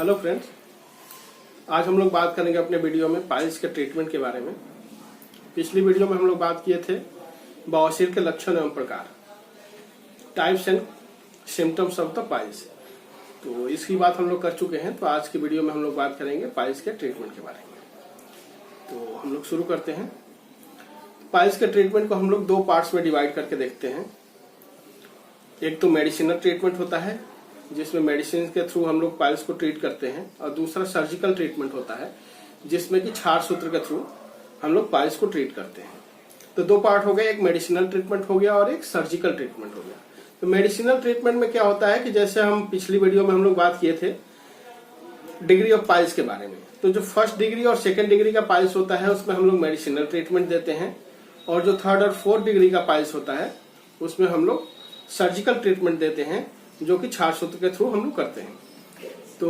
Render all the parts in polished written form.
Hello friends, आज हम लोग बात करेंगे अपने वीडियो में पाइल्स के ट्रीटमेंट के बारे में। पिछली वीडियो में हम लोग बात किए थे बवासीर के लक्षण एवं प्रकार, types and symptoms of the piles. तो इसकी बात हम लोग कर चुके हैं। तो आज की वीडियो में हम लोग बात करेंगे पाइल्स के ट्रीटमेंट के बारे में। तो हम लोग शुरू करते हैं। पाइल्स के ट्रीटमेंट को हम लोग दो पार्ट्स में डिवाइड करके देखते हैं। एक तो मेडिसिनल ट्रीटमेंट होता है जिसमें मेडिसिन के थ्रू हम लोग पाइल्स को ट्रीट करते हैं, और दूसरा सर्जिकल ट्रीटमेंट होता है जिसमें कि क्षार सूत्र के थ्रू हम लोग पाइल्स को ट्रीट करते हैं। तो दो पार्ट हो गए, एक मेडिसिनल ट्रीटमेंट हो गया और एक सर्जिकल ट्रीटमेंट हो गया। तो मेडिसिनल ट्रीटमेंट में क्या होता है कि जैसे हम पिछली वीडियो में हम लोग बात किए थे डिग्री ऑफ पाइल्स के बारे में। तो जो फर्स्ट डिग्री और सेकेंड डिग्री का पाइल्स होता है उसमें हम लोग मेडिसिनल ट्रीटमेंट देते हैं, और जो थर्ड और फोर्थ डिग्री का पाइल्स होता है उसमें हम लोग सर्जिकल ट्रीटमेंट देते हैं, जो कि क्षार सूत्र के थ्रू हम लोग करते हैं। तो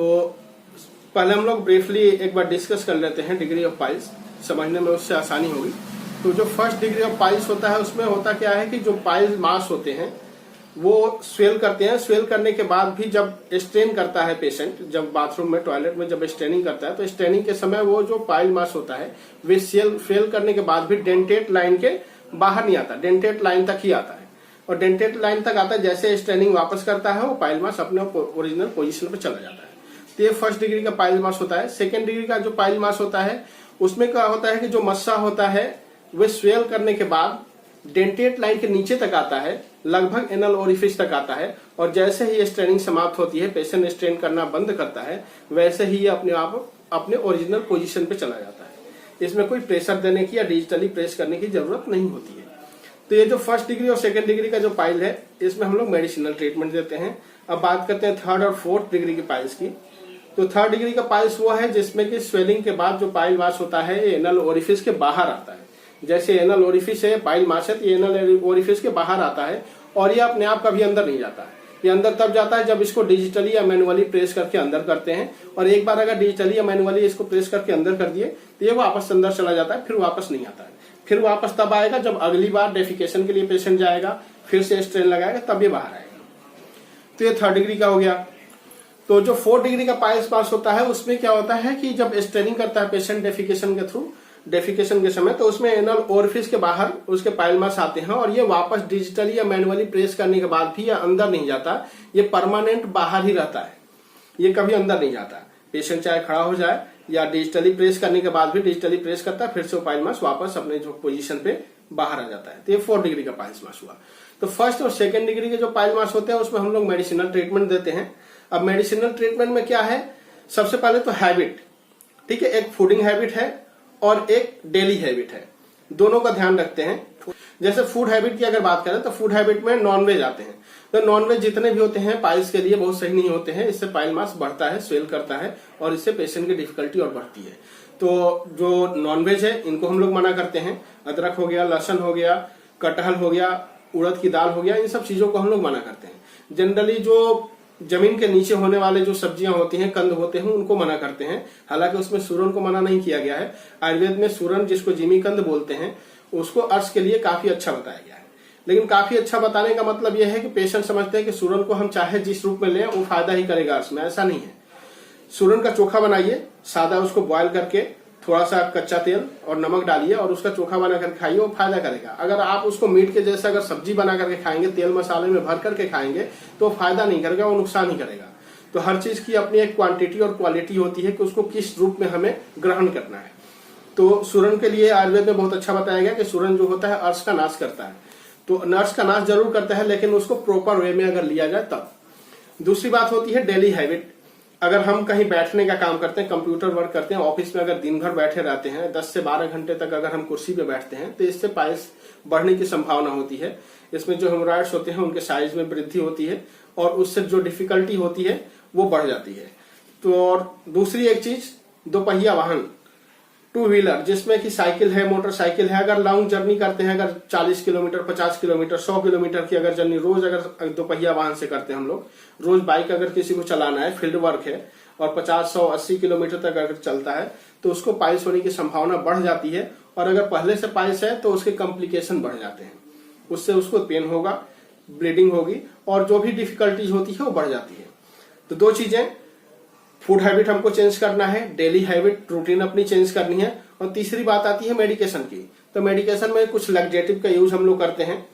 पहले हम लोग ब्रीफली एक बार डिस्कस कर लेते हैं डिग्री ऑफ पाइल्स, समझने में उससे आसानी होगी। तो जो फर्स्ट डिग्री ऑफ पाइल्स होता है उसमें होता क्या है कि जो पाइल्स मास होते हैं वो स्वेल करते हैं। स्वेल करने के बाद भी जब स्ट्रेन करता है पेशेंट, जब बाथरूम में टॉयलेट में जब स्ट्रेनिंग करता है, तो स्ट्रेनिंग के समय वो जो पाइल मास होता है वे फेल करने के बाद भी डेंटेट लाइन के बाहर नहीं आता, डेंटेट लाइन तक ही आता है। और डेंटेट लाइन तक आता है, जैसे स्ट्रेनिंग वापस करता है वो पाइल मास अपने ओरिजिनल पोजीशन पे चला जाता है। तो ये फर्स्ट डिग्री का पाइल मास होता है। सेकेंड डिग्री का जो पाइल मास होता है उसमें क्या होता है कि जो मस्सा होता है वे स्वेल करने के बाद डेंटेट लाइन के नीचे तक आता है, लगभग एनल ओरिफिस तक आता है, और जैसे ही ये स्ट्रेनिंग समाप्त होती है, पेशेंट स्ट्रेन करना बंद करता है, वैसे ही ये अपने आप अपने ओरिजिनल पोजीशन पे चला जाता है। इसमें कोई प्रेशर देने की या डिजिटली प्रेस करने की जरूरत नहीं होती है। तो ये जो फर्स्ट डिग्री और सेकेंड डिग्री का जो पाइल है इसमें हम लोग मेडिसिनल ट्रीटमेंट देते हैं। अब बात करते हैं थर्ड और फोर्थ डिग्री की पाइल्स की। तो थर्ड डिग्री का पाइल्स वो है जिसमें कि स्वेलिंग के बाद जो पाइल मास होता है ये एनल ओरिफिस के बाहर आता है। जैसे एनल ओरिफिस है, पाइल मास है, तो ये एनल ओरिफिस के बाहर आता है, और ये अपने आप कभी अंदर नहीं जाता है। ये अंदर तब जाता है जब इसको डिजिटली या मैनुअली प्रेस करके अंदर करते हैं, और एक बार अगर डिजिटली या मैनुअली इसको प्रेस करके अंदर कर दिए तो ये वापस अंदर चला जाता है, फिर वापस नहीं आता है। फिर वापस तब आएगा जब अगली बार डेफिकेशन के लिए पेशेंट जाएगा, फिर से स्ट्रेन लगाएगा, तब ये बाहर आएगा। तो ये थर्ड डिग्री का हो गया। तो जो फोर्थ डिग्री का पाइल्स मास होता है उसमें क्या होता है कि जब स्ट्रेनिंग करता है पेशेंट डेफिकेशन के थ्रू, डेफिकेशन के समय, तो उसमें एनल ओरिफिस के बाहर उसके पाइल मास आते हैं, और ये वापस डिजिटली या मैनुअली प्रेस करने के बाद भी ये अंदर नहीं जाता, ये परमानेंट बाहर ही रहता है, ये कभी अंदर नहीं जाता। पेशेंट चाहे खड़ा हो जाए या डिजिटली प्रेस करने के बाद भी डिजिटली प्रेस करता है, फिर से वो पाइल मास वापस अपने जो पोजीशन पे बाहर आ जाता है। तो ये फोर्थ डिग्री का पाइल्स मास हुआ। तो फर्स्ट और सेकेंड डिग्री के जो पाइल मास होते हैं उसमें हम लोग मेडिसिनल ट्रीटमेंट देते हैं। अब मेडिसिनल ट्रीटमेंट में क्या है, सबसे पहले तो हैबिट, ठीक है, एक फूडिंग हैबिट है और एक डेली हैबिट है, दोनों का ध्यान रखते हैं। जैसे फूड हैबिट की अगर बात करें तो फूड हैबिट में नॉनवेज आते हैं। तो नॉनवेज जितने भी होते हैं पाइल्स के लिए बहुत सही नहीं होते हैं, इससे पाइल मास बढ़ता है, स्वेल करता है, और इससे पेशेंट की डिफिकल्टी और बढ़ती है। तो जो नॉनवेज है इनको हम लोग मना करते हैं। अदरक हो गया, लहसुन हो गया, कटहल हो गया, उड़द की दाल हो गया, इन सब चीजों को हम लोग मना करते हैं। जनरली जो जमीन के नीचे होने वाले जो सब्जियां होती हैं, कंद होते हैं, उनको मना करते हैं। हालांकि उसमें सूरन को मना नहीं किया गया है। आयुर्वेद में सूरन, जिसको जिमी कंद बोलते हैं, उसको अर्श के लिए काफी अच्छा बताया गया है। लेकिन काफी अच्छा बताने का मतलब यह है कि पेशेंट समझते हैं कि सूरन को हम चाहे जिस रूप में लें वो फायदा ही करेगा अर्श में। ऐसा नहीं है। सूरन का चोखा बनाइए, सादा उसको बॉयल करके थोड़ा सा कच्चा तेल और नमक डालिए और उसका चोखा बना करके खाइए, वो फायदा करेगा। अगर आप उसको मीट के जैसे अगर सब्जी बना करके खाएंगे, तेल मसाले में भर करके खाएंगे, तो फायदा नहीं करेगा, वो नुकसान ही करेगा। तो हर चीज की अपनी एक क्वांटिटी और क्वालिटी होती है कि उसको किस रूप में हमें ग्रहण करना है। तो सूरन के लिए आयुर्वेद में बहुत अच्छा बताया गया कि सूरन जो होता है अर्श का नाश करता है। तो अर्श का नाश जरूर करता है, लेकिन उसको प्रॉपर वे में अगर लिया जाए तब। दूसरी बात होती है डेली हैबिट। अगर हम कहीं बैठने का काम करते हैं, कंप्यूटर वर्क करते हैं, ऑफिस में अगर दिन भर बैठे रहते हैं, 10 से 12 घंटे तक अगर हम कुर्सी पे बैठते हैं, तो इससे पाइल्स बढ़ने की संभावना होती है। इसमें जो हेमोरॉइड्स होते हैं उनके साइज में वृद्धि होती है, और उससे जो डिफिकल्टी होती है वो बढ़ जाती है। तो और दूसरी एक चीज, दोपहिया वाहन, टू व्हीलर, जिसमें कि साइकिल है, मोटरसाइकिल है, अगर लॉन्ग जर्नी करते हैं, अगर 40 किलोमीटर, 50 किलोमीटर, 100 किलोमीटर की अगर जर्नी रोज अगर दोपहिया वाहन से करते हैं हम लोग, रोज बाइक अगर किसी को चलाना है, फील्ड वर्क है, और 50, 100, 80 किलोमीटर तक अगर चलता है, तो उसको पाइल्स होने की संभावना बढ़ जाती है। और अगर पहले से पाइल्स है तो उसके कॉम्प्लिकेशन बढ़ जाते हैं, उससे उसको पेन होगा, ब्लीडिंग होगी, और जो भी डिफिकल्टीज होती है वो बढ़ जाती है। तो दो चीजें, फूड हैबिट हमको चेंज करना है, डेली हैबिट रूटीन अपनी चेंज करनी है। और तीसरी बात आती है मेडिकेशन की। तो मेडिकेशन में कुछ लैक्सेटिव का यूज हम लोग करते हैं,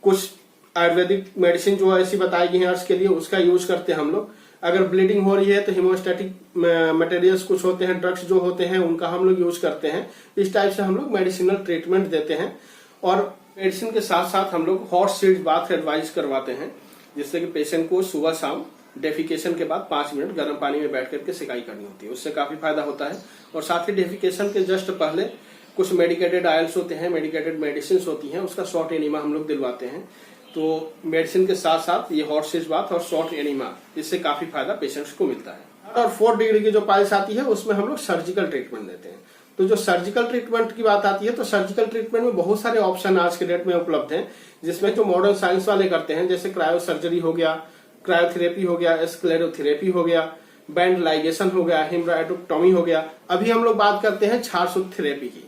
कुछ आयुर्वेदिक मेडिसिन जो ऐसी बताई गई है अर्ज के लिए उसका यूज करते हैं हम लोग। अगर ब्लीडिंग हो रही है तो हिमोस्टैटिक मटेरियल्स कुछ होते हैं, ड्रग्स जो होते हैं उनका हम लोग यूज करते हैं। इस टाइप से हम लोग मेडिसिनल ट्रीटमेंट देते हैं। और मेडिसिन के साथ साथ हम लोग हॉट सीड्स बाथ एडवाइस करवाते हैं, जिससे कि पेशेंट को सुबह शाम डेफिकेशन के बाद 5 मिनट गर्म पानी में बैठ करके सिकाई करनी होती है, उससे काफी फायदा होता है। और साथ ही डेफिकेशन के जस्ट पहले कुछ मेडिकेटेड ऑयल्स होते हैं, मेडिकेटेड मेडिसिन होती हैं, उसका शॉर्ट एनीमा हम लोग दिलवाते हैं। तो मेडिसिन के साथ साथ ये हॉट सीड्स बाथ और शॉर्ट एनीमा, इससे काफी फायदा पेशेंट्स को मिलता है। और 4 डिग्री की जो पाइल्स आती है उसमें हम लोग सर्जिकल ट्रीटमेंट देते हैं। तो जो सर्जिकल ट्रीटमेंट की बात आती है तो सर्जिकल ट्रीटमेंट में बहुत सारे ऑप्शन आज के डेट में उपलब्ध हैं, जिसमें जो मॉडर्न साइंस वाले करते हैं, जैसे क्रायो सर्जरी हो गया, क्रायोथेरेपी हो गया, स्क्लेरोथेरेपी हो गया, बैंड लाइगेशन हो गया, हेमराइडोटॉमी हो गया। अभी हम लोग बात करते हैं क्षार शुद्ध थेरेपी की।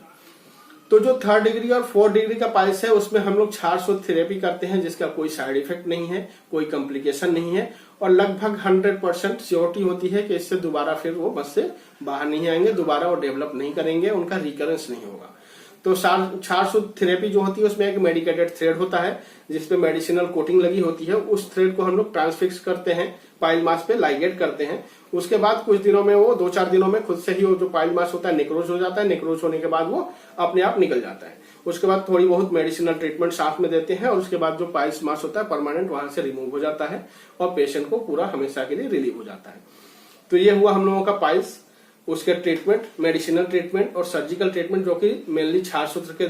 तो जो 3rd डिग्री और 4th डिग्री का पाइल्स है उसमें हम लोग क्षार शुद्ध थेरेपी करते हैं, जिसका कोई साइड इफेक्ट नहीं है, कोई कॉम्प्लिकेशन नहीं है और लगभग 100% श्योरिटी होती है कि इससे दोबारा फिर वो बस से बाहर नहीं आएंगे, दोबारा वो डेवलप नहीं करेंगे, उनका रिकरेंस नहीं होगा। तो क्षार शुद्ध थेरेपी जो होती है उसमें एक मेडिकेटेड थ्रेड होता है जिसपे मेडिसिनल कोटिंग लगी होती है। उस थ्रेड को हम लोग ट्रांसफिक्स करते हैं, पाइल मास पे लाइगेट करते हैं। उसके बाद कुछ दिनों में वो 2-4 दिनों में खुद से ही वो जो पाइल मास होता है निक्रोज हो जाता है। निक्रोज होने के बाद वो अपने आप निकल जाता है। उसके बाद थोड़ी बहुत मेडिसिनल ट्रीटमेंट साथ में देते हैं और उसके बाद जो पाइल्स मास होता है परमानेंट वहां से रिमूव हो जाता है और पेशेंट को पूरा हमेशा के लिए रिलीव हो जाता है। तो ये हुआ हम लोगों का पाइल्स, उसके ट्रीटमेंट, मेडिसिनल ट्रीटमेंट और सर्जिकल ट्रीटमेंट, जो कि मेनली क्षार सूत्र के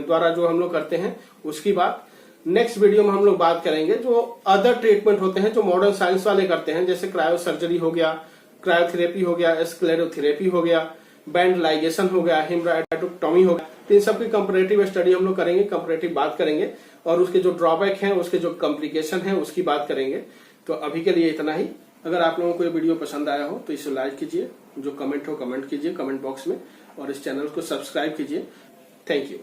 द्वारा जो हम लोग करते हैं। उसकी बात नेक्स्ट वीडियो में हम लोग बात करेंगे। जो अदर ट्रीटमेंट होते हैं जो मॉडर्न साइंस वाले करते हैं, जैसे क्रायो सर्जरी हो गया, क्रायोथेरेपी हो गया, स्क्लेरोथेरेपी हो गया, बैंड लाइगेशन हो गया, हेमराइडोटॉमी हो गया। तो इन सबकी कंपैरेटिव स्टडी हम लोग करेंगे, कंपैरेटिव बात करेंगे और उसके जो ड्रॉबैक हैं, उसके जो कॉम्प्लिकेशन है उसकी बात करेंगे। तो अभी के लिए इतना ही। अगर आप लोगों को ये वीडियो पसंद आया हो तो इसे लाइक कीजिए, जो कमेंट हो कमेंट कीजिए कमेंट बॉक्स में और इस चैनल को सब्सक्राइब कीजिए। Thank you.